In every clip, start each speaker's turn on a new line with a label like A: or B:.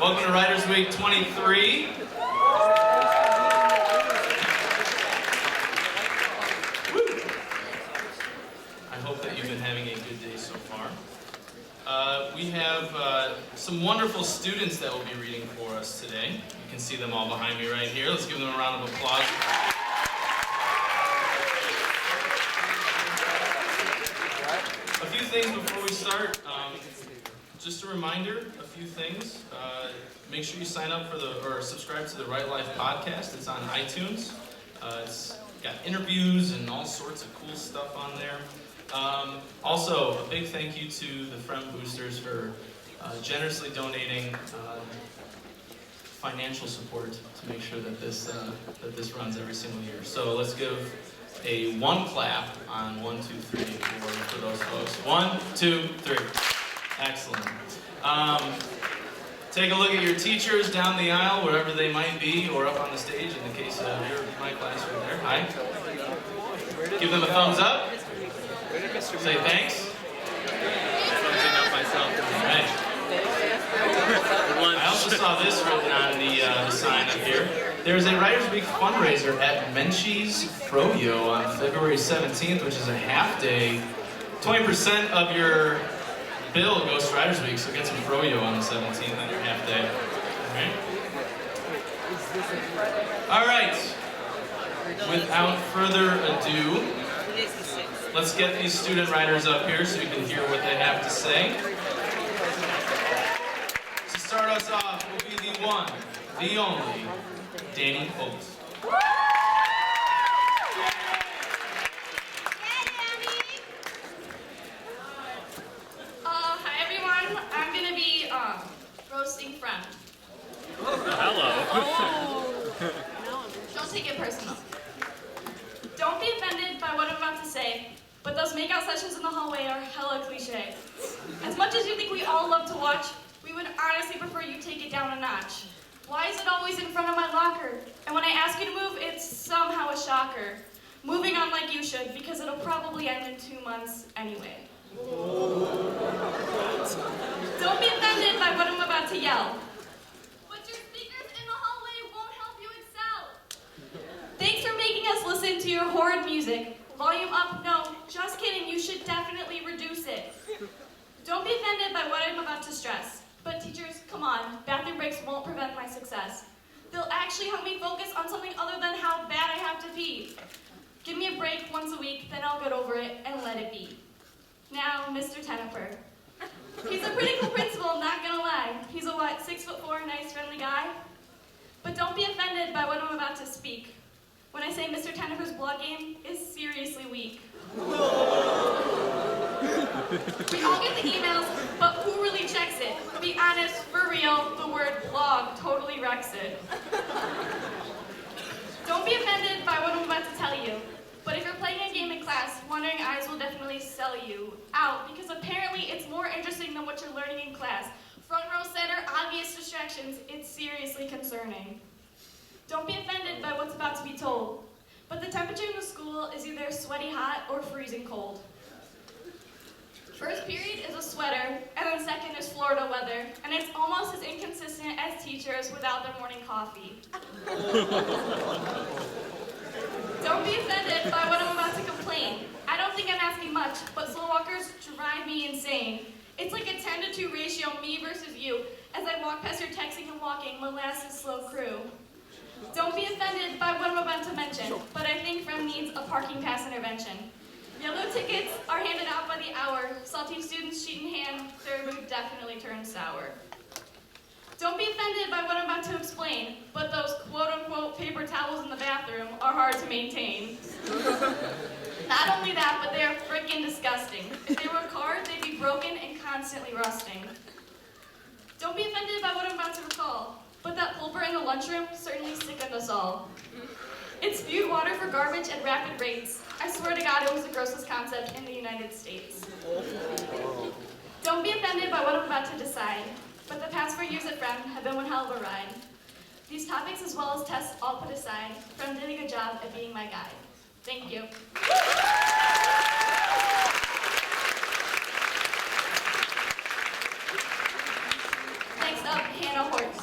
A: Welcome to Riders Week 23. I hope that you've been having a good day so far. We have some wonderful students that will be reading for us today. You can see them all behind me right here. Let's give them a round of applause. A few things before we start. Just a reminder, a few things. Make sure you sign up for or subscribe to the Right Life podcast. It's on iTunes. It's got interviews and all sorts of cool stuff on there. Also, a big thank you to the Fremd boosters for generously donating financial support to make sure that this runs every single year. So let's give a one clap on 1, 2, 3 for those folks. 1, 2, 3. Excellent. Take a look at your teachers down the aisle, wherever they might be, or up on the stage in the case of my class right there. Hi. Give them a thumbs up. Say thanks.
B: Thumbsing up myself.
A: Right. I also saw this written on the sign up here. There's a Riders Week fundraiser at Menchie's Froyo on February 17th, which is a half day. 20% of your bill goes to Riders Week, so get some Froyo on the 17th on your half day. All right. Without further ado, let's get these student riders up here so you can hear what they have to say. To start us off will be the one, the only, Danny Oates.
C: Hi everyone, I'm gonna be roasting Fran.
B: Hello.
C: Don't take it personal. Don't be offended by what I'm about to say, but those makeout sessions in the hallway are hella cliche. As much as you think we all love to watch, we would honestly prefer you take it down a notch. Why is it always in front of my locker? And when I ask you to move, it's somehow a shocker. Moving on like you should, because it'll probably end in 2 months anyway. Don't be offended by what I'm about to yell. But your speakers in the hallway won't help you excel. Thanks for making us listen to your horrid music. Volume up, no, just kidding, you should definitely reduce it. Don't be offended by what I'm about to stress. But teachers, come on, bathroom breaks won't prevent my success. They'll actually help me focus on something other than how bad I have to pee. Give me a break once a week, then I'll get over it and let it be. Now, Mr. Tennifer. He's a pretty cool principal, not gonna lie. He's a 6'4", nice, friendly guy? But don't be offended by what I'm about to speak. When I say Mr. Tennifer's blog game is seriously weak. We all get the emails, but who really checks it? Be honest, for real, the word blog totally wrecks it. Don't be offended by what I'm about to tell you. But if you're playing a game in class, wandering eyes will definitely sell you out, because apparently it's more interesting than what you're learning in class. Front row center, obvious distractions, it's seriously concerning. Don't be offended by what's about to be told, but the temperature in the school is either sweaty hot or freezing cold. First period is a sweater, and then second is Florida weather, and it's almost as inconsistent as teachers without their morning coffee. Don't be offended by what I'm about to complain. I don't think I'm asking much, but slow walkers drive me insane. It's like a 10-to-2 ratio, me versus you, as I walk past your texting and walking, molasses slow crew. Don't be offended by what I'm about to mention, but I think Fremd needs a parking pass intervention. Yellow tickets are handed out by the hour. Salty students, sheet in hand, their mood definitely turns sour. Don't be offended by what I'm about to explain, but those quote-unquote paper towels in the bathroom are hard to maintain. Not only that, but they are frickin' disgusting. If they were cars, they'd be broken and constantly rusting. Don't be offended by what I'm about to recall, but that pulver in the lunchroom certainly sickened us all. It spewed water for garbage at rapid rates. I swear to God, it was the grossest concept in the United States. Don't be offended by what I'm about to decide, but the past 4 years at Fremd have been one hell of a ride. These topics, as well as tests, all put aside, Fremd did a good job at being my guide. Thank you. Next up, Hannah Hortz.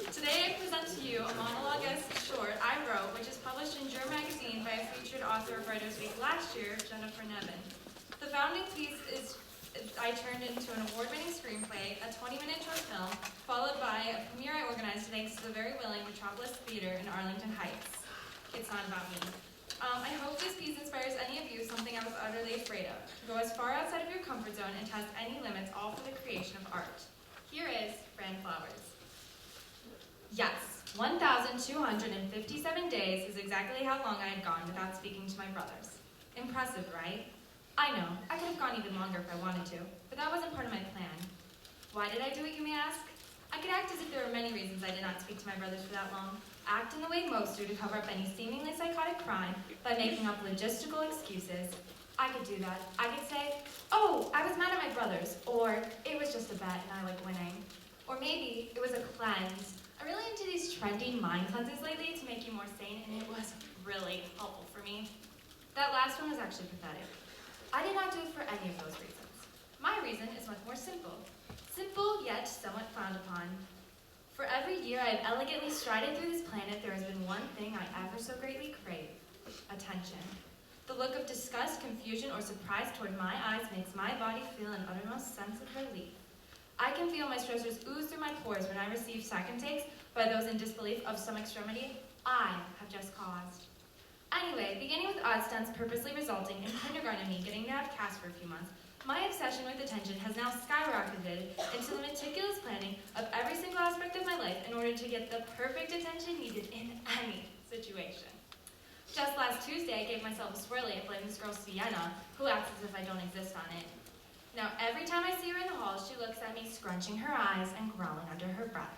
C: Today I present to you a monologue-esque short I wrote, which is published in Your Magazine by a featured author of Writers Week last year, Jennifer Nevin. The founding piece is I turned into an award-winning screenplay, a 20-minute short film, followed by a premiere I organized thanks to the very willing Metropolis Theater in Arlington Heights. It's not about me. I hope this piece inspires any of you something I was utterly afraid of, to go as far outside of your comfort zone and test any limits, all for the creation of art. Here is Fran Flowers. Yes, 1,257 days is exactly how long I had gone without speaking to my brothers. Impressive, right? I know, I could have gone even longer if I wanted to, but that wasn't part of my plan. Why did I do it, you may ask? I could act as if there were many reasons I did not speak to my brothers for that long. Act in the way most do to cover up any seemingly psychotic crime by making up logistical excuses. I could do that. I could say, oh, I was mad at my brothers, or it was just a bet and I like winning. Or maybe it was a cleanse. I'm really into these trendy mind cleanses lately to make you more sane, and it was really helpful for me. That last one was actually pathetic. I did not do it for any of those reasons. My reason is much more simple. Simple, yet somewhat frowned upon. For every year I have elegantly strided through this planet, there has been one thing I ever so greatly crave: attention. The look of disgust, confusion, or surprise toward my eyes makes my body feel an uttermost sense of relief. I can feel my stressors ooze through my pores when I receive second takes by those in disbelief of some extremity I have just caused. Anyway, beginning with odd stunts purposely resulting in kindergarten me getting to have cast for a few months, my obsession with attention has now skyrocketed into the meticulous planning of every single aspect of my life in order to get the perfect attention needed in any situation. Just last Tuesday, I gave myself a swirly and blamed this girl Sienna, who acts as if I don't exist on it. Now, every time I see her in the hall, she looks at me, scrunching her eyes and growling under her breath.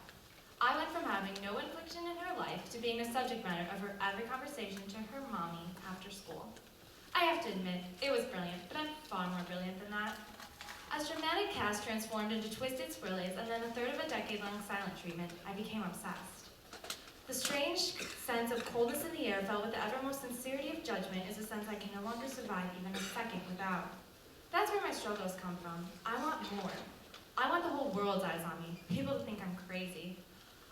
C: I went from having no infliction in her life to being the subject matter of her every conversation to her mommy after school. I have to admit, it was brilliant, but I'm far more brilliant than that. As dramatic cast transformed into twisted swirlies and then a third of a decade-long silent treatment, I became obsessed. The strange sense of coldness in the air felt with the evermost sincerity of judgment is a sense I can no longer survive even a second without. That's where my struggles come from. I want more. I want the whole world's eyes on me, people to think I'm crazy.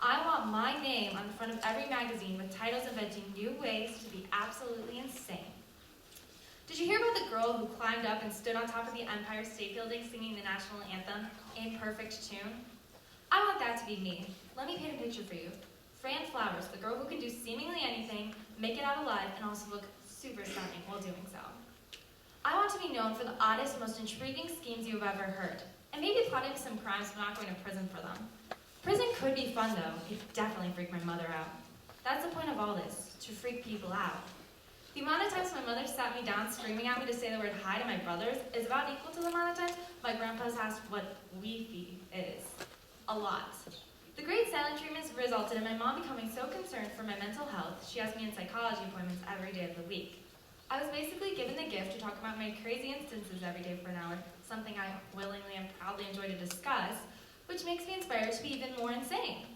C: I want my name on the front of every magazine with titles inventing new ways to be absolutely insane. Did you hear about the girl who climbed up and stood on top of the Empire State Building singing the national anthem in perfect tune? I want that to be me. Let me paint a picture for you. Fran Flowers, the girl who can do seemingly anything, make it out alive, and also look super stunning while doing so. I want to be known for the oddest, most intriguing schemes you've ever heard, and maybe plotting some crimes but not going to prison for them. Prison could be fun though. It definitely freaked my mother out. That's the point of all this, to freak people out. The amount of times my mother sat me down screaming at me to say the word hi to my brothers is about equal to the amount of times my grandpa's asked what Wi-Fi is. A lot. The great silent treatments resulted in my mom becoming so concerned for my mental health, she has me in psychology appointments every day of the week. I was basically given the gift to talk about my crazy instances every day for an hour, something I willingly and proudly enjoy to discuss, which makes me inspired to be even more insane.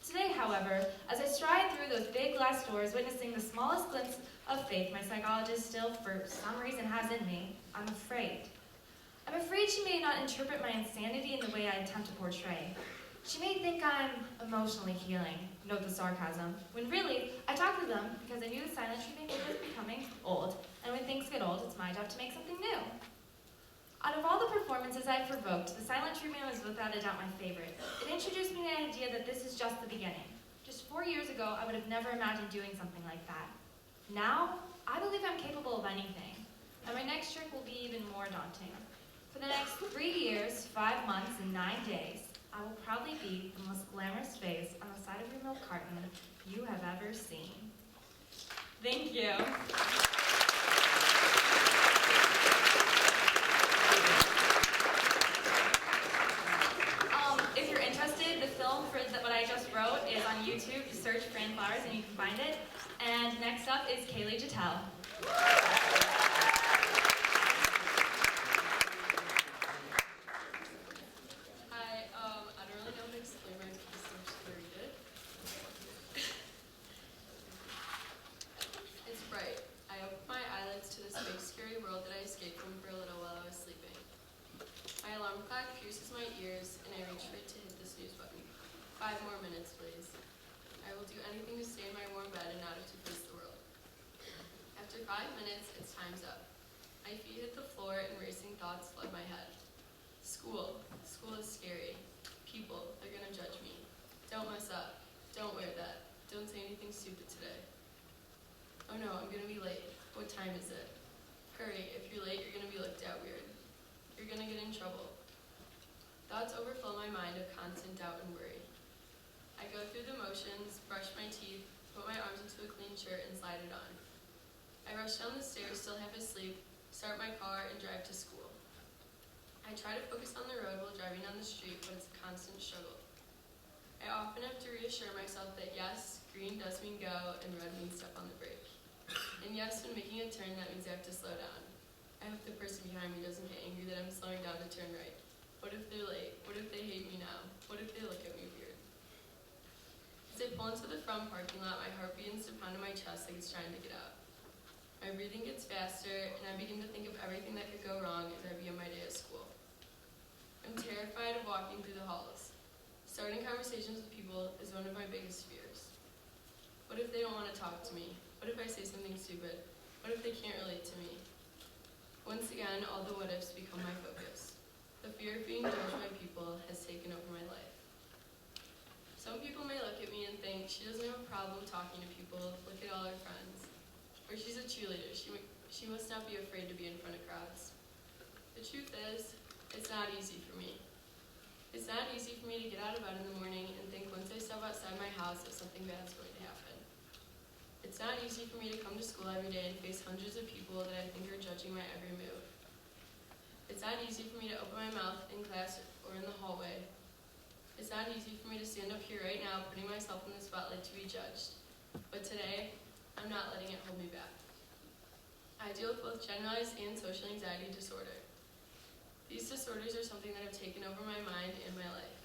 C: Today, however, as I stride through those big glass doors, witnessing the smallest glimpse of faith my psychologist still, for some reason, has in me, I'm afraid. I'm afraid she may not interpret my insanity in the way I attempt to portray. She may think I'm emotionally healing, note the sarcasm, when really, I talk to them because I knew the silent treatment was becoming old, and when things get old, it's my job to make something new. Out of all the performances I've provoked, the silent treatment was without a doubt my favorite. It introduced me to the idea that this is just the beginning. Just 4 years ago, I would have never imagined doing something like that. Now, I believe I'm capable of anything, and my next trick will be even more daunting. For the next 3 years, 5 months, and 9 days, I will probably be the most glamorous face on the side of your milk carton you have ever seen. Thank you. If you're interested, the film for what I just wrote is on YouTube. Just search Fran Flowers and you can find it. And next up is Kaylee Jatel.
D: Hi, I don't really know how to explain my piece, so I'm just gonna read it. It's bright. I opened my eyelids to this big scary world that I escaped from for a little while I was sleeping. My alarm clock pierces my ears, and I reach for it to hit the snooze button. 5 more minutes, please. I will do anything to stay in my warm bed and not have to face the world. After 5 minutes, it's time's up. My feet hit the floor and racing thoughts flood my head. School. School is scary. People, they're gonna judge me. Don't mess up. Don't wear that. Don't say anything stupid today. Oh no, I'm gonna be late. What time is it? Hurry, if you're late, you're gonna be looked at weird. You're gonna get in trouble. Thoughts overflow my mind of constant doubt and worry. I go through the motions, brush my teeth, put my arms into a clean shirt, and slide it on. I rush down the stairs, still half asleep, start my car, and drive to school. I try to focus on the road while driving down the street, but it's a constant struggle. I often have to reassure myself that yes, green does mean go, and red means step on the brake. And yes, when making a turn, that means I have to slow down. I hope the person behind me doesn't get angry that I'm slowing down to turn right. What if they're late? What if they hate me now? What if they look at me weird? As I pull into the Fremd parking lot, my heart begins to pound in my chest like it's trying to get out. My breathing gets faster, and I begin to think of everything that could go wrong as I begin my day at school. I'm terrified of walking through the halls. Starting conversations with people is one of my biggest fears. What if they don't want to talk to me? What if I say something stupid? What if they can't relate to me? Once again, all the what ifs become my focus. The fear of being judged by people has taken over my life. Some people may look at me and think, she doesn't have a problem talking to people, look at all her friends. Or she's a cheerleader, she must not be afraid to be in front of crowds. The truth is, it's not easy for me. It's not easy for me to get out of bed in the morning and think once I step outside my house that something bad's going to happen. It's not easy for me to come to school every day and face hundreds of people that I think are judging my every move. It's not easy for me to open my mouth in class or in the hallway. It's not easy for me to stand up here right now putting myself in the spotlight to be judged. But today, I'm not letting it hold me back. I deal with both generalized and social anxiety disorder. These disorders are something that have taken over my mind and my life.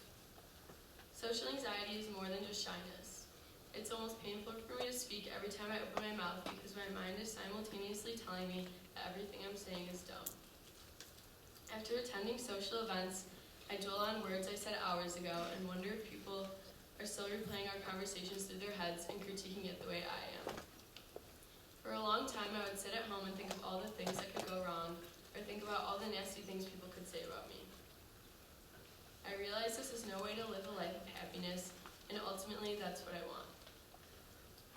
D: Social anxiety is more than just shyness. It's almost painful for me to speak every time I open my mouth because my mind is simultaneously telling me that everything I'm saying is dumb. After attending social events, I dwell on words I said hours ago and wonder if people are still replaying our conversations through their heads and critiquing it the way I am. For a long time, I would sit at home and think of all the things that could go wrong, or think about all the nasty things people could say about me. I realize this is no way to live a life of happiness, and ultimately that's what I want.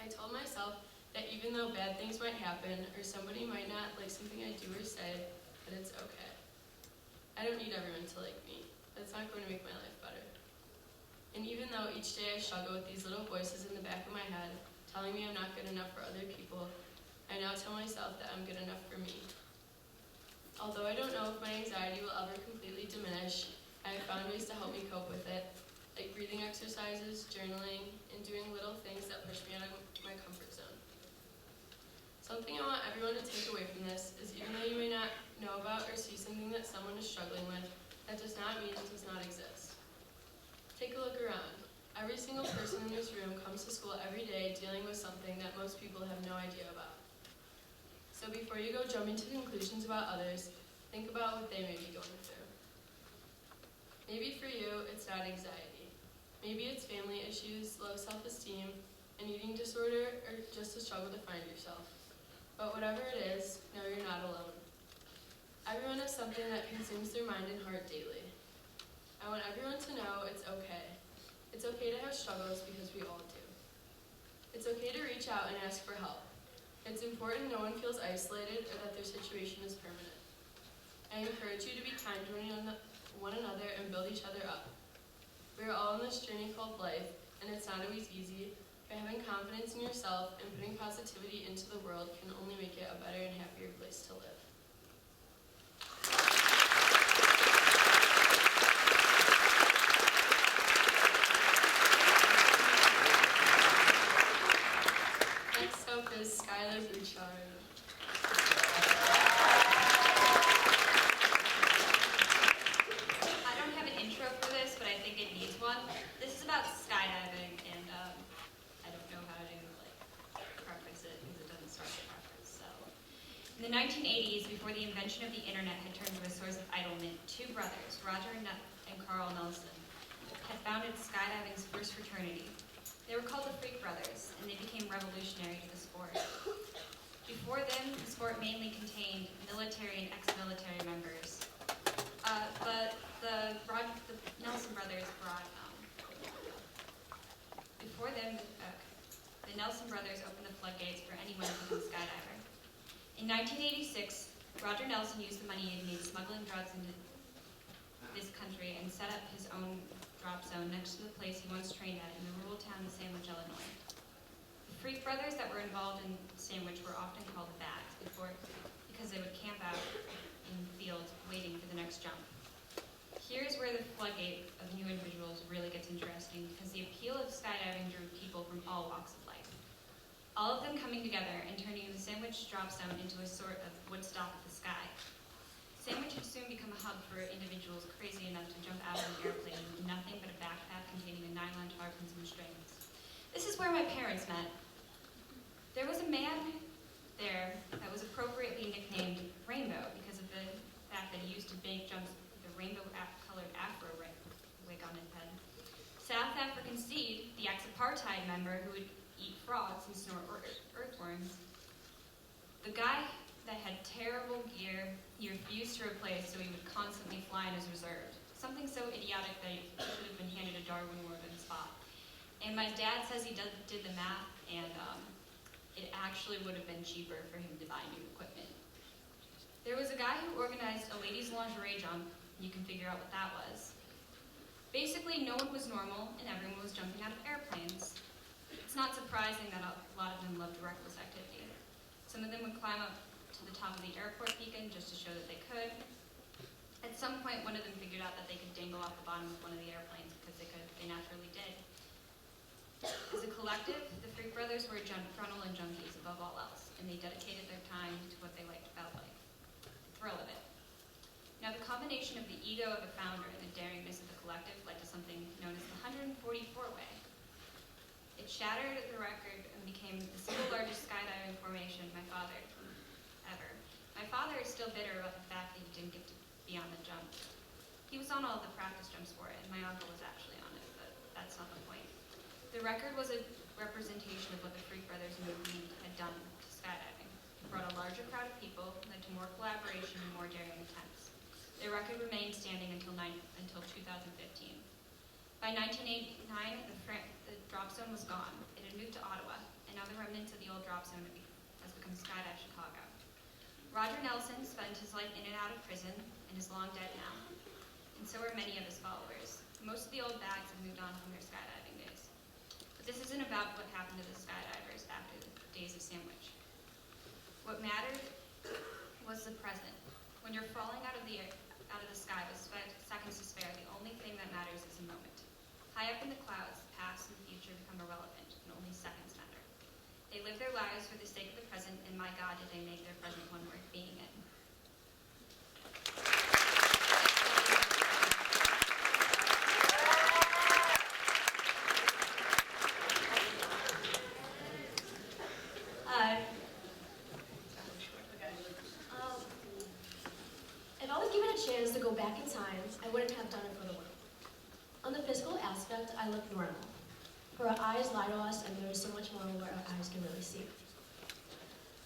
D: I told myself that even though bad things might happen, or somebody might not like something I do or say, that it's okay. I don't need everyone to like me. That's not going to make my life better. And even though each day I struggle with these little voices in the back of my head, telling me I'm not good enough for other people, I now tell myself that I'm good enough for me. Although I don't know if my anxiety will ever completely diminish, I have found ways to help me cope with it, like breathing exercises, journaling, and doing little things that push me out of my comfort zone. Something I want everyone to take away from this is even though you may not know about or see something that someone is struggling with, that does not mean it does not exist. Take a look around. Every single person in this room comes to school every day dealing with something that most people have no idea about. So before you go jumping to conclusions about others, think about what they may be going through. Maybe for you, it's not anxiety. Maybe it's family issues, low self-esteem, an eating disorder, or just a struggle to find yourself. But whatever it is, know you're not alone. Everyone has something that consumes their mind and heart daily. I want everyone to know it's okay. It's okay to have struggles because we all do. It's okay to reach out and ask for help. It's important no one feels isolated or that their situation is permanent. I encourage you to be kind to one another and build each other up. We are all on this journey called life, and it's not always easy, but having confidence in yourself and putting positivity into the world can only make it a better and happier place to live. Next up is Skylar Bouchard.
E: I don't have an intro for this, but I think it needs one. This is about skydiving, and I don't know how to preface it because it doesn't start with preface. So, in the 1980s, before the invention of the internet had turned to a source of idleness, two brothers, Roger and Carl Nelson, had founded skydiving's first fraternity. They were called the Freak Brothers, and they became revolutionary to the sport. Before them, the sport mainly contained military and ex-military members. But the Nelson brothers brought, before them, the Nelson brothers opened the floodgates for anyone to become a skydiver. In 1986, Roger Nelson used the money he had made smuggling drugs into this country and set up his own drop zone next to the place he once trained at in the rural town of Sandwich, Illinois. The Freak Brothers that were involved in Sandwich were often called the Bags because they would camp out in fields waiting for the next jump. Here's where the floodgate of new individuals really gets interesting because the appeal of skydiving drew people from all walks of life. All of them coming together and turning the Sandwich drop zone into a sort of Woodstock of the sky. Sandwich had soon become a hub for individuals crazy enough to jump out of an airplane with nothing but a backpack containing a nylon tarp and some strings. This is where my parents met. There was a man there that was appropriately nicknamed Rainbow because of the fact that he used to bank jumps with a rainbow-colored afro wig on his head. South African Seed, the ex-apartheid member who would eat frogs and snort earthworms. The guy that had terrible gear he refused to replace, so he would constantly fly in his reserve. Something so idiotic that he should have been handed a Darwin Award on the spot. And my dad says he did the math, and it actually would have been cheaper for him to buy new equipment. There was a guy who organized a ladies' lingerie jump, and you can figure out what that was. Basically, no one was normal, and everyone was jumping out of airplanes. It's not surprising that a lot of them loved reckless activity. Some of them would climb up to the top of the airport beacon just to show that they could. At some point, one of them figured out that they could dangle off the bottom of one of the airplanes because they naturally did. As a collective, the Freak Brothers were adrenaline junkies above all else, and they dedicated their time to what they liked about life, the thrill of it. Now, the combination of the ego of the founder and the daringness of the collective led to something known as the 144 Way. It shattered the record and became the single largest skydiving formation my father ever. My father is still bitter about the fact that he didn't get to be on the jump. He was on all of the practice jumps for it, and my uncle was actually on it, but that's not the point. The record was a representation of what the Freak Brothers movement had done to skydiving. It brought a larger crowd of people, led to more collaboration and more daring attempts. The record remained standing until 2015. By 1989, the drop zone was gone. It had moved to Ottawa, and now the remnants of the old drop zone has become Skydive Chicago. Roger Nelson spent his life in and out of prison and is long dead now, and so are many of his followers. Most of the old bags have moved on from their skydiving days. But this isn't about what happened to the skydivers after the days of Sandwich. What mattered was the present. When you're falling out of the sky with seconds to spare, the only thing that matters is the moment. High up in the clouds, the past and the future become irrelevant, and only seconds matter. They live their lives for the sake of the present, and my God, did they make their present one worth being in.
F: If I was given a chance to go back in time, I wouldn't have done it for the world. On the physical aspect, I look normal. For our eyes lie to us, and there is so much more where our eyes can really see.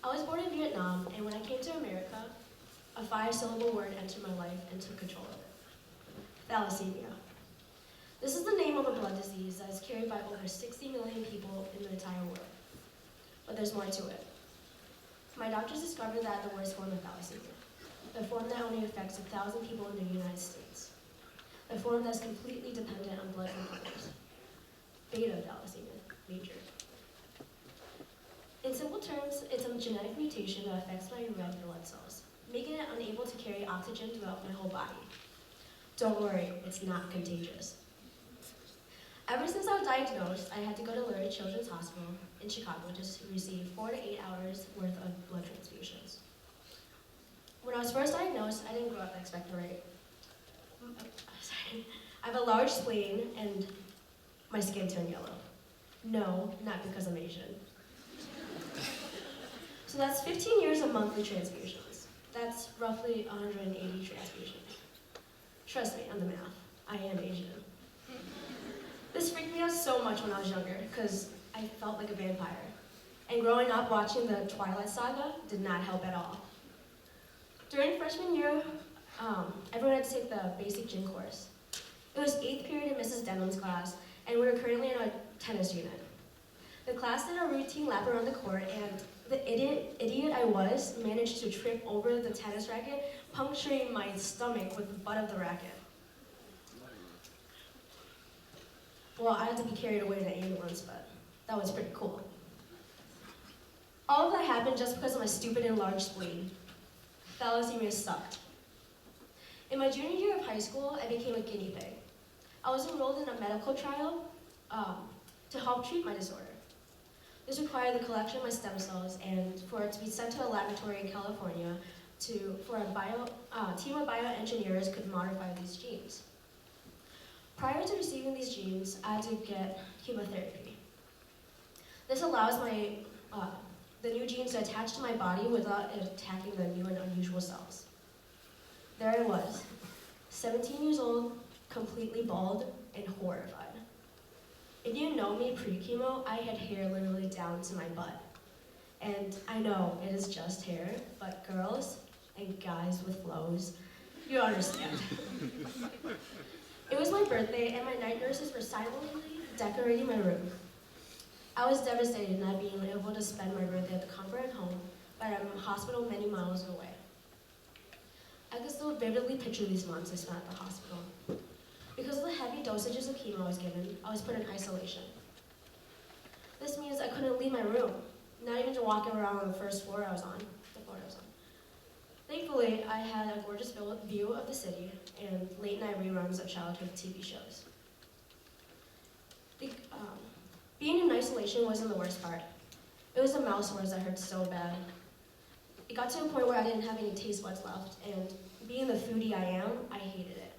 F: I was born in Vietnam, and when I came to America, a 5-syllable word entered my life and took control of it. Thalassemia. This is the name of a blood disease that is carried by over 60 million people in the entire world. But there's more to it. My doctors discovered that the worst form of thalassemia, the form that only affects 1,000 people in the United States, the form that's completely dependent on blood from others. Beta thalassemia, major. In simple terms, it's a genetic mutation that affects my red blood cells, making it unable to carry oxygen throughout my whole body. Don't worry, it's not contagious. Ever since I was diagnosed, I had to go to Lurie Children's Hospital in Chicago to receive 4 to 8 hours worth of blood transfusions. When I was first diagnosed, I didn't grow up expecting right. I have a large spleen and my skin turned yellow. No, not because I'm Asian. So that's 15 years of monthly transfusions. That's roughly 180 transfusions. Trust me, on the math, I am Asian. This freaked me out so much when I was younger because I felt like a vampire. And growing up watching the Twilight Saga did not help at all. During freshman year, everyone had to take the basic gym course. It was 8th period in Mrs. Denham's class, and we were currently in a tennis unit. The class did a routine lap around the court, and the idiot I was managed to trip over the tennis racket, puncturing my stomach with the butt of the racket. Well, I had to be carried away in an ambulance, but that was pretty cool. All of that happened just because of my stupid enlarged spleen. Thalassemia sucked. In my junior year of high school, I became a guinea pig. I was enrolled in a medical trial to help treat my disorder. This required the collection of my stem cells and for it to be sent to a laboratory in California for a team of bioengineers could modify these genes. Prior to receiving these genes, I had to get chemotherapy. This allows the new genes to attach to my body without it attacking the new and unusual cells. There I was, 17 years old, completely bald and horrified. If you know me pre-chemo, I had hair literally down to my butt. And I know it is just hair, but girls and guys with flows, you understand. It was my birthday and my night nurses were silently decorating my room. I was devastated not being able to spend my birthday at the comfort of home, but at a hospital many miles away. I can still vividly picture these months I spent at the hospital. Because of the heavy dosages of chemo I was given, I was put in isolation. This means I couldn't leave my room, not even to walk around on the floor I was on. Thankfully, I had a gorgeous view of the city and late-night reruns of childhood TV shows. Being in isolation wasn't the worst part. It was the mouse sores that hurt so bad. It got to a point where I didn't have any taste buds left, and being the foodie I am, I hated it.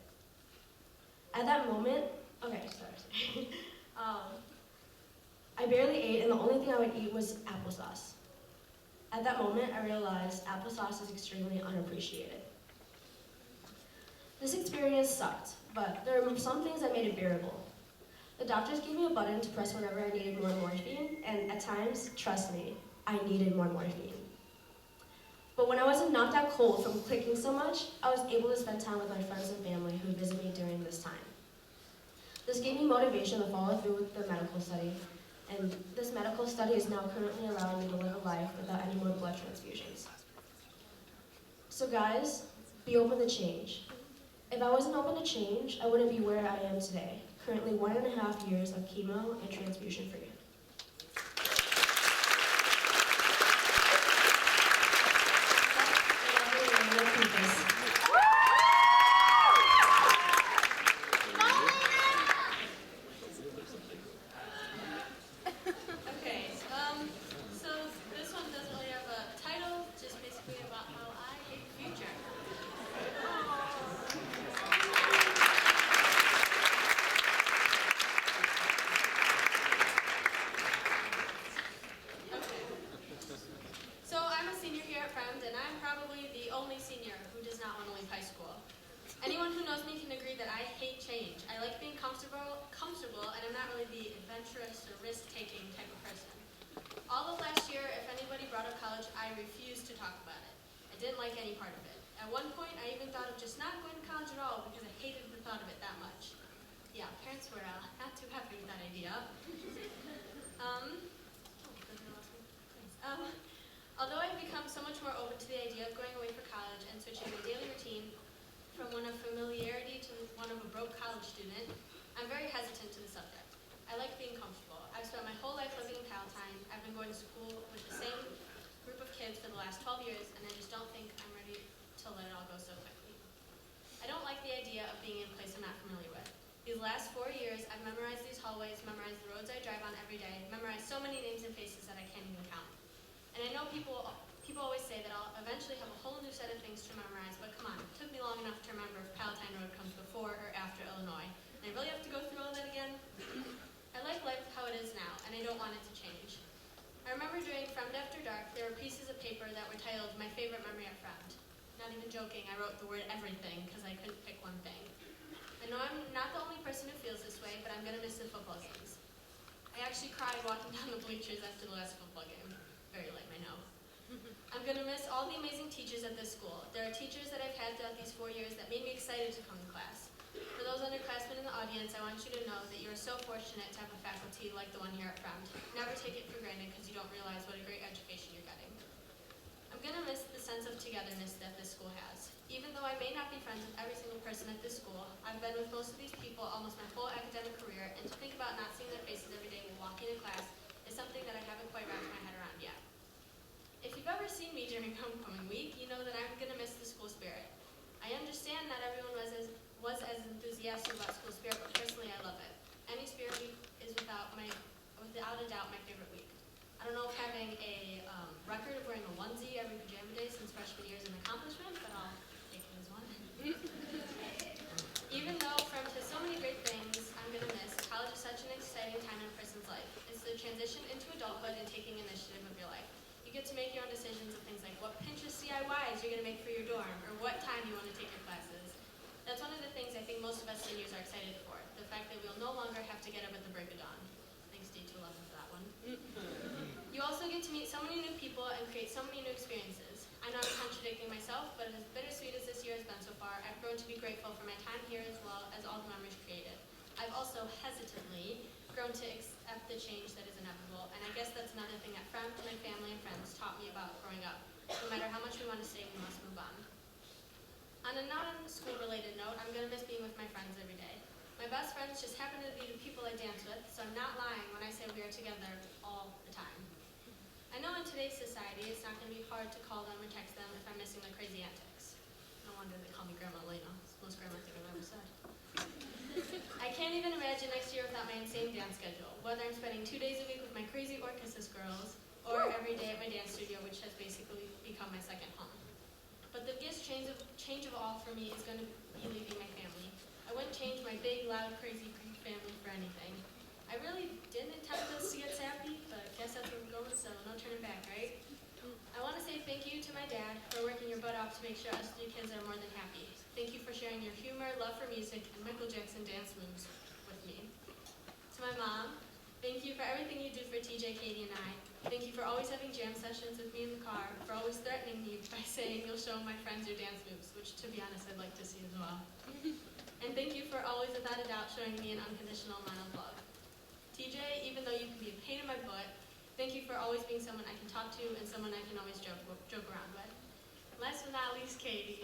F: At that moment, I barely ate, and the only thing I would eat was applesauce. At that moment, I realized applesauce is extremely unappreciated. This experience sucked, but there were some things that made it bearable. The doctors gave me a button to press whenever I needed more morphine, and at times, trust me, I needed more morphine. But when I wasn't knocked out cold from clicking so much, I was able to spend time with my friends and family who visit me during this time. This gave me motivation to follow through with the medical study, and this medical study is now currently allowing me to live a life without any more blood transfusions. So guys, be open to change. If I wasn't open to change, I wouldn't be where I am today, currently 1.5 years of chemo and transfusion free.
D: So this one doesn't really have a title, just basically about how I hate the future. So I'm a senior here at Fremd, and I'm probably the only senior who does not want to leave high school. Anyone who knows me can agree that I hate change. I like being comfortable, and I'm not really the adventurous or risk-taking type of person. All of last year, if anybody brought up college, I refused to talk about it. I didn't like any part of it. At one point, I even thought of just not going to college at all because I hated the thought of it that much. Yeah, parents were not too happy with that idea. Although I've become so much more open to the idea of going away for college and switching my daily routine from one of familiarity to one of a broke college student, I'm very hesitant to the subject. I like being comfortable. I've spent my whole life living in Palatine. I've been going to school with the same group of kids for the last 12 years, and I just don't think I'm ready to let it all go so quickly. I don't like the idea of being in a place I'm not familiar with. These last 4 years, I've memorized these hallways, memorized the roads I drive on every day, memorized so many names and faces that I can't even count. And I know people always say that I'll eventually have a whole new set of things to memorize, but come on, it took me long enough to remember if Palatine Road comes before or after Illinois. And I really have to go through all that again? I like life how it is now, and I don't want it to change. I remember during Fremd After Dark, there were pieces of paper that were titled My Favorite Memory at Fremd. Not even joking, I wrote the word everything because I couldn't pick one thing. I know I'm not the only person who feels this way, but I'm going to miss the football games. I actually cried walking down the bleachers after the last football game. Very lame, I know. I'm going to miss all the amazing teachers at this school. There are teachers that I've had throughout these 4 years that made me excited to come to class. For those underclassmen in the audience, I want you to know that you are so fortunate to have a faculty like the one here at Fremd. Never take it for granted because you don't realize what a great education you're getting. I'm going to miss the sense of togetherness that this school has. Even though I may not be friends with every single person at this school, I've been with most of these people almost my whole academic career, and to think about not seeing their faces every day while walking to class is something that I haven't quite wrapped my head around yet. If you've ever seen me during homecoming week, you know that I'm going to miss the school spirit. I understand not everyone was as enthusiastic about school spirit, but personally I love it. Any spirit week is without a doubt my favorite week. I don't know if having a record of wearing a onesie every pajama day since freshman year is an accomplishment, but I'll take it as one. Even though Fremd has so many great things I'm going to miss, college is such an exciting time in a person's life. It's the transition into adulthood and taking initiative of your life. You get to make your own decisions of things like what Pinterest DIYs you're going to make for your dorm, or what time you want to take your classes. That's one of the things I think most of us seniors are excited for, the fact that we'll no longer have to get up at the break of dawn. Thanks, D211, for that one. You also get to meet so many new people and create so many new experiences. I know I'm contradicting myself, but as bittersweet as this year has been so far, I've grown to be grateful for my time here as well as all the memories created. I've also hesitantly grown to accept the change that is inevitable, and I guess that's another thing that Fremd, my family, and friends taught me about growing up. No matter how much we want to stay, we must move on. On a non-school-related note, I'm going to miss being with my friends every day. My best friends just happen to be the people I dance with, so I'm not lying when I say we are together all the time. I know in today's society, it's not going to be hard to call them or text them if I'm missing their crazy antics. No wonder they call me Grandma Elena. It's the most grandma thing I've ever said. I can't even imagine next year without my insane dance schedule, whether I'm spending 2 days a week with my crazy Orchesis girls, or every day at my dance studio, which has basically become my second home. But the biggest change of all for me is going to be leaving my family. I wouldn't change my big, loud, crazy Greek family for anything. I really didn't intend this to get sappy, but I guess that's where we're going, so no turning back, right? I want to say thank you to my dad for working your butt off to make sure us three kids are more than happy. Thank you for sharing your humor, love for music, and Michael Jackson dance moves with me. To my mom, thank you for everything you do for TJ, Katie, and I. Thank you for always having jam sessions with me in the car, for always threatening me by saying you'll show my friends your dance moves, which, to be honest, I'd like to see as well. And thank you for always, without a doubt, showing me an unconditional amount of love. TJ, even though you can be a pain in my butt, thank you for always being someone I can talk to and someone I can always joke around with. Last but not least, Katie.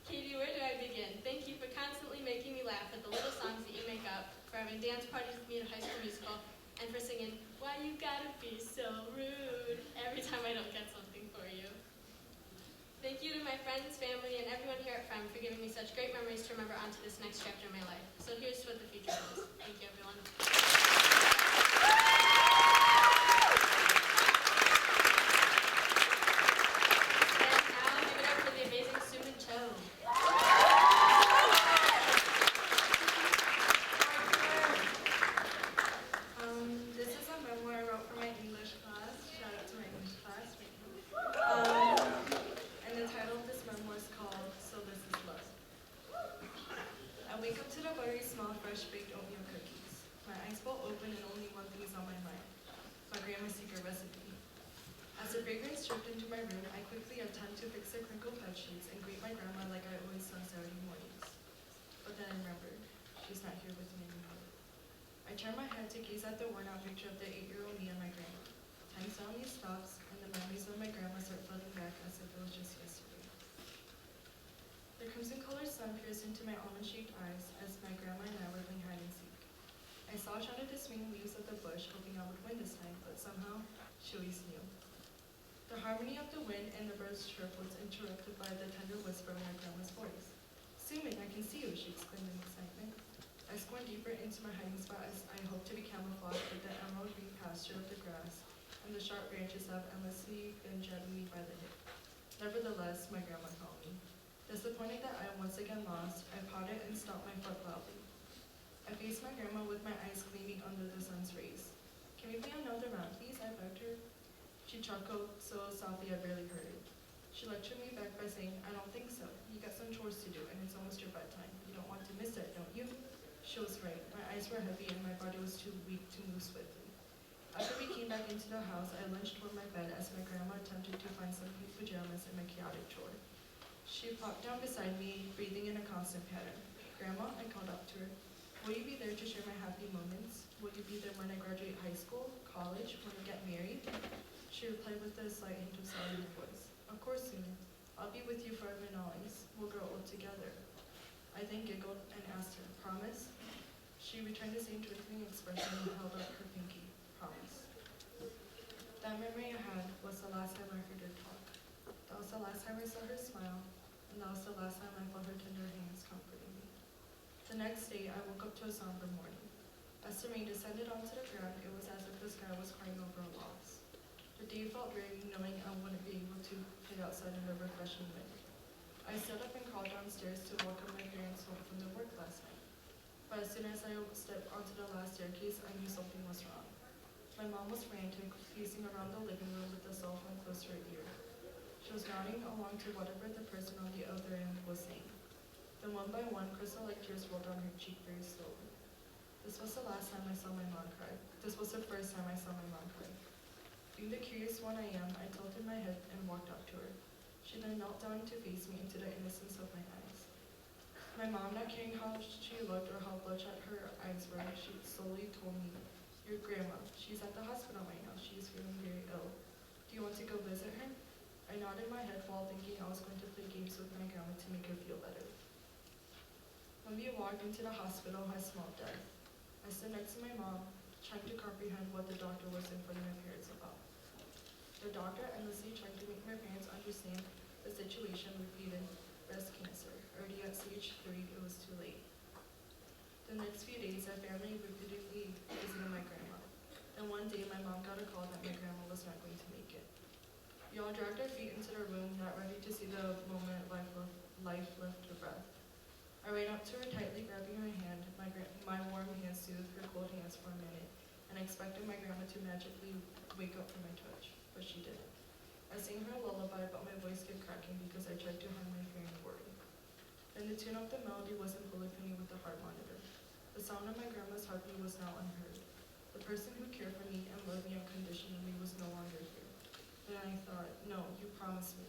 D: Katie, where do I begin? Thank you for constantly making me laugh at the little songs that you make up, for having dance parties with me at High School Musical, and for singing, "Why you gotta be so rude," every time I don't get something for you. Thank you to my friends, family, and everyone here at Fremd for giving me such great memories to remember onto this next chapter of my life. So here's to what the future holds. Thank you, everyone. And now, give it up for the amazing Sue and Cho.
G: This is a memoir I wrote for my English class. Shout out to my English class. And the title of this memoir is called So This Is Love. I wake up to the buttery smell of fresh baked oatmeal cookies. My eyes fall open and only one thing is on my mind. My grandma's secret recipe. As the fragrance dripped into my room, I quickly attempt to fix the crinkled bed sheets and greet my grandma like I always do on Saturday mornings. But then I remembered, she's not here with me anymore. I turn my head to gaze at the worn-out picture of the 8-year-old me and my grandma. Time suddenly stops, and the memories of my grandma start flooding back as if it was just yesterday. The crimson-colored sun pierced into my almond-shaped eyes as my grandma and I were playing hide and seek. I slouched under the swinging leaves of the bush, hoping I would win this time, but somehow, she always knew. The harmony of the wind and the birds' chirp was interrupted by the tender whisper in my grandma's voice. "Suman, I can see you," she exclaimed in excitement. I squint deeper into my hiding spot as I hope to be camouflaged with the emerald green pasture of the grass and the sharp branches that have endlessly been jabbing me by the hip. Nevertheless, my grandma called me. Disappointed that I am once again lost, I pouted and stomped my foot loudly. I faced my grandma with my eyes gleaming under the sun's rays. "Can we play another round, please?" I begged her. She chuckled so softly I barely heard it. She lectured me back by saying, "I don't think so. You got some chores to do, and it's almost your bedtime. You don't want to miss it, don't you?" She was right. My eyes were heavy and my body was too weak to move swiftly. After we came back into the house, I lunged toward my bed as my grandma attempted to find some pink pajamas in my chaotic drawer. She plopped down beside me, breathing in a constant pattern. "Grandma," I called up to her, "will you be there to share my happy moments? Will you be there when I graduate high school, college, when we get married?" She replied with a slight hint of sorrow in her voice. "Of course, soon. I'll be with you forever and always. We'll grow old together." I then giggled and asked her, "Promise?" She returned the same twinkling expression and held up her pinky. "Promise." That memory I had was the last time I heard her talk. That was the last time I saw her smile, and that was the last time I felt her tender hands comforting me. The next day, I woke up to a somber morning. As the rain descended onto the ground, it was as if the sky was crying over a loss. The day felt weary, knowing I wouldn't be able to play outside in the refreshing wind. I stood up and crawled downstairs to welcome my parents home from their work last night. But as soon as I stepped onto the last staircase, I knew something was wrong. My mom was frantic, pacing around the living room with the cell phone close to her ear. She was nodding along to whatever the person on the other end was saying. Then one by one, crystal-like tears rolled down her cheek very slowly. This was the last time I saw my mom cry. This was the first time I saw my mom cry. Being the curious one I am, I tilted my head and walked up to her. She then knelt down to face me into the innocence of my eyes. My mom, not caring how she looked or how bloodshot her eyes were, she slowly told me, "Your grandma, she's at the hospital right now. She is feeling very ill. Do you want to go visit her?" I nodded my head while thinking I was going to play games with my grandma to make her feel better. When we walked into the hospital, I smelled death. I stood next to my mom, trying to comprehend what the doctor was informing my parents about. The doctor endlessly tried to make my parents understand the situation, repeated, "Breast cancer, already at stage 3, it was too late." The next few days, our family repeatedly visited my grandma. Then one day, my mom got a call that my grandma was not going to make it. We all dragged our feet into the room, not ready to see the moment life left her breath. I ran up to her tightly, grabbing her hand. My warm hand soothed her cold hands for a minute, and I expected my grandma to magically wake up from my touch, but she didn't. I sang her a lullaby, but my voice kept cracking because I tried to hide my fear and worry. Then the tune of the melody wasn't polyphony with the heart monitor. The sound of my grandma's heartbeat was now unheard. The person who cared for me and loved me unconditionally was no longer here. Then I thought, "No, you promised me.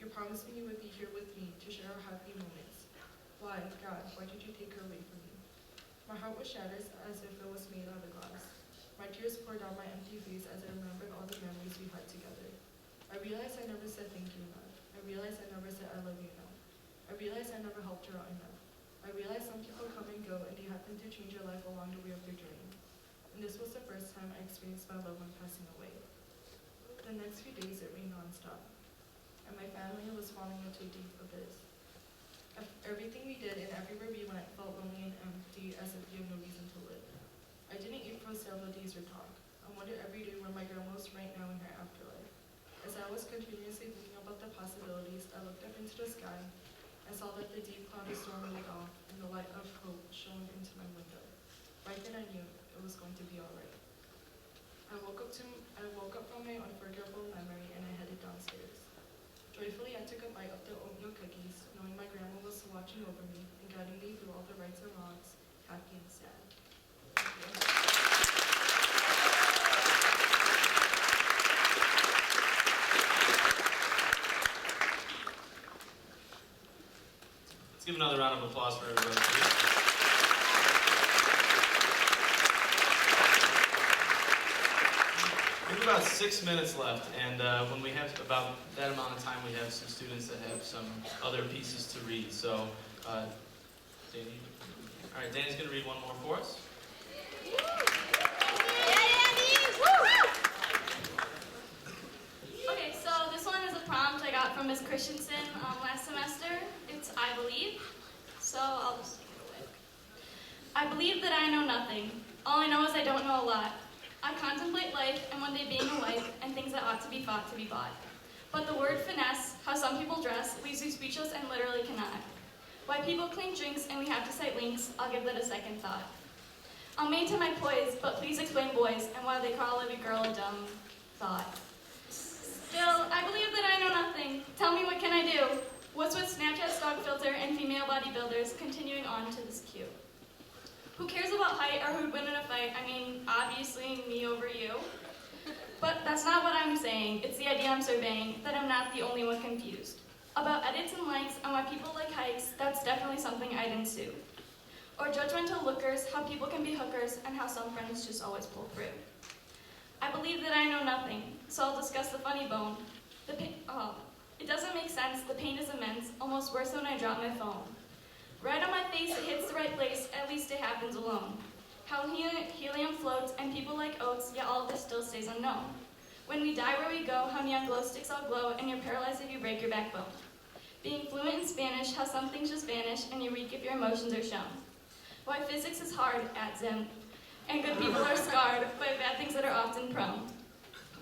G: You promised me you would be here with me to share our happy moments. Why, God, why did you take her away from me?" My heart was shattered as if it was made out of glass. My tears poured down my empty face as I remembered all the memories we had together. I realized I never said thank you enough. I realized I never said I love you enough. I realized I never helped her out enough. I realized some people come and go, and they happen to change your life along the way of their journey. And this was the first time I experienced my loved one passing away. The next few days, it rained nonstop, and my family was falling into a deep abyss. Everything we did and everywhere we went felt lonely and empty, as if we had no reason to live. I didn't eat for several days or talk. I wondered every day where my grandma was right now in her afterlife. As I was continuously thinking about the possibilities, I looked up into the sky and saw that the deep cloudy storm rolled off and the light of hope shone into my window. Right then I knew it was going to be all right. I woke up from my unforgettable memory and I headed downstairs. Joyfully, I took a bite of the oatmeal cookies, knowing my grandma was watching over me and guiding me through all the rights and wrongs, happy and sad. Thank you.
A: Let's give another round of applause for everybody, please. We have about 6 minutes left, and when we have about that amount of time, we have some students that have some other pieces to read. So, Danny, all right, Danny's going to read one more for us.
C: Okay, so this one is a prompt I got from Miss Christensen last semester. It's "I believe," so I'll just take it away. "I believe that I know nothing. All I know is I don't know a lot. I contemplate life and one day being a wife and things that ought to be fought to be bought. But the word finesse, how some people dress, leaves me speechless and literally cannot. Why people clean drinks and we have to cite links, I'll give that a second thought. I'll maintain my poise, but please explain boys and why they call every girl a dumb thought. Still, I believe that I know nothing. Tell me, what can I do? What's with Snapchat stock filter and female bodybuilders continuing on to this cue?" Who cares about height or who'd win in a fight? I mean, obviously me over you. But that's not what I'm saying. It's the idea I'm surveying, that I'm not the only one confused. About edits and likes and why people like hikes, that's definitely something I'd ensue. Or judgmental lookers, how people can be hookers, and how some friends just always pull through. I believe that I know nothing, so I'll discuss the funny bone. It doesn't make sense, the pain is immense, almost worse than when I drop my phone. Right on my face, it hits the right place, at least it happens alone. How helium floats, and people like oats, yet all of this still stays unknown. When we die, where we go, how neon glow sticks all glow, and you're paralyzed if you break your backbone. Being fluent in Spanish, how some things just vanish, and you're weak if your emotions are shown. Why physics is hard, at Zim, and good people are scarred by bad things that are often prone.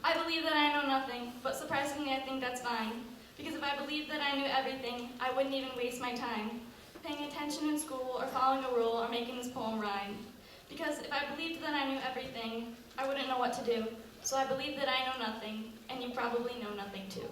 C: I believe that I know nothing, but surprisingly I think that's fine, because if I believed that I knew everything, I wouldn't even waste my time paying attention in school, or following a rule, or making this poem rhyme. Because if I believed that I knew everything, I wouldn't know what to do. So I believe that I know nothing, and you probably know nothing too.